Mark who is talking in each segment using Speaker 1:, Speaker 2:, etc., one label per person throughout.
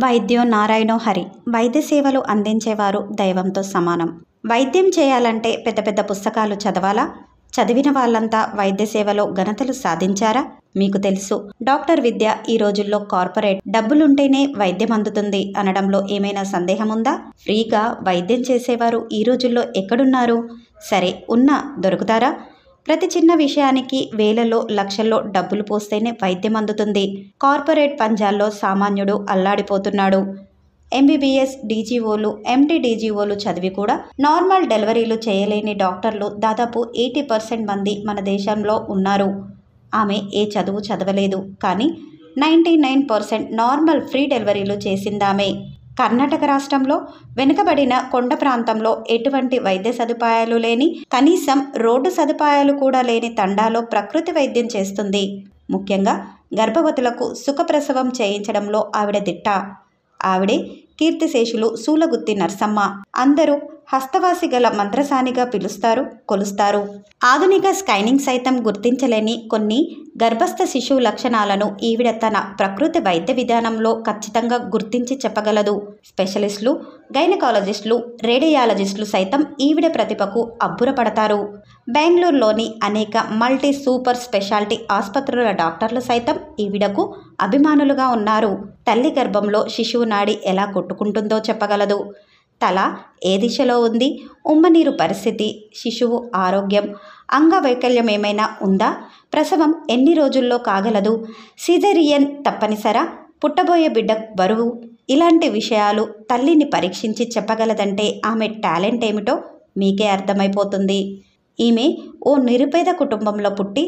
Speaker 1: వైద్యో నారాయణో హరి. వైద్య సేవలు అందించేవారు దైవంతో సమానం. వైద్యం చేయాలంటే పెద్ద పెద్ద పుస్తకాలు చదవాలా? చదివిన వాళ్ళంతా వైద్య సేవలో ఘనతలు సాధించారా? మీకు తెలుసు, డాక్టర్ విద్య ఈ రోజుల్లో కార్పొరేట్. డబ్బులుంటేనే వైద్యం అందుతుంది అనడంలో ఏమైనా సందేహం ఉందా? ఫ్రీగా వైద్యం చేసేవారు ఈ రోజుల్లో ఎక్కడున్నారు? సరే, ఉన్నా దొరుకుతారా? ప్రతి చిన్న విషయానికి వేలలో లక్షల్లో డబ్బులు పోస్తేనే వైద్యం అందుతుంది. కార్పొరేట్ పంజాల్లో సామాన్యుడు అల్లాడిపోతున్నాడు. ఎంబీబీఎస్ డీజీఓలు, ఎండి డీజీఓలు చదివి కూడా నార్మల్ డెలివరీలు చేయలేని డాక్టర్లు దాదాపు 80% మంది మన దేశంలో ఉన్నారు. ఆమె ఏ చదువు చదవలేదు, కానీ 99% నార్మల్ ఫ్రీ డెలివరీలు చేసిందామే. కర్ణాటక రాష్ట్రంలో వెనుకబడిన కొండ ప్రాంతంలో ఎటువంటి వైద్య సదుపాయాలు లేని, కనీసం రోడ్డు సదుపాయాలు కూడా లేని తండాలో ప్రకృతి వైద్యం చేస్తుంది. ముఖ్యంగా గర్భవతులకు సుఖప్రసవం చేయించడంలో ఆవిడ దిట్ట. ఆవిడే కీర్తిశేషులు సూలగుత్తి నర్సమ్మ. అందరూ హస్తవాసి గల మంత్రసానిగా పిలుస్తారు, కొలుస్తారు. ఆధునిక స్కైనింగ్ సైతం గుర్తించలేని కొన్ని గర్భస్థ శిశువు లక్షణాలను ఈవిడ తన ప్రకృతి వైద్య విధానంలో ఖచ్చితంగా గుర్తించి చెప్పగలదు. స్పెషలిస్టులు, గైనకాలజిస్టులు, రేడియాలజిస్టులు సైతం ఈవిడ ప్రతిభకు అబ్బురపడతారు. బెంగళూరులోని అనేక మల్టీ సూపర్ స్పెషాలిటీ ఆసుపత్రుల డాక్టర్లు సైతం ఈవిడకు అభిమానులుగా ఉన్నారు. తల్లి గర్భంలో శిశువు నాడి ఎలా కొట్టుకుంటుందో చెప్పగలదు. తల ఏ దిశలో ఉంది, ఉమ్మనీరు పరిస్థితి, శిశువు ఆరోగ్యం, అంగవైకల్యం ఏమైనా ఉందా, ప్రసవం ఎన్ని రోజుల్లో కాగలదు, సిజేరియన్ తప్పనిసరా, పుట్టబోయే బిడ్డ బరువు, ఇలాంటి విషయాలు తల్లిని పరీక్షించి చెప్పగలదంటే ఆమె టాలెంట్ ఏమిటో మీకే అర్థమైపోతుంది. ఈమె ఓ నిరుపేద కుటుంబంలో పుట్టి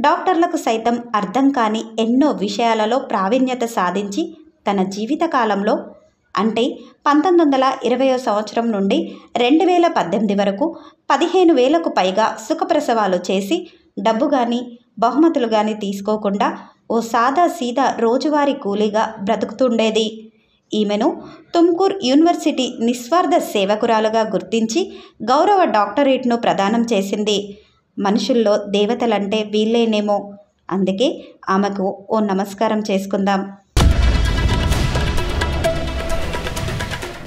Speaker 1: డాక్టర్లకు సైతం అర్థం కాని ఎన్నో విషయాలలో ప్రావీణ్యత సాధించి తన జీవితకాలంలో, అంటే 1920వ సంవత్సరం నుండి 2018 వరకు 15,000కు పైగా సుఖప్రసవాలు చేసి డబ్బు కానీ బహుమతులు కానీ తీసుకోకుండా ఓ సాదా సీదా రోజువారీ కూలీగా బ్రతుకుతుండేది. ఈమెను తుమ్కూర్ యూనివర్సిటీ నిస్వార్థ సేవకురాలుగా గుర్తించి గౌరవ డాక్టరేట్ను ప్రదానం చేసింది. మనుషుల్లో దేవతలంటే వీళ్ళేనేమో, అందుకే ఆమెకు ఓ నమస్కారం చేసుకుందాం.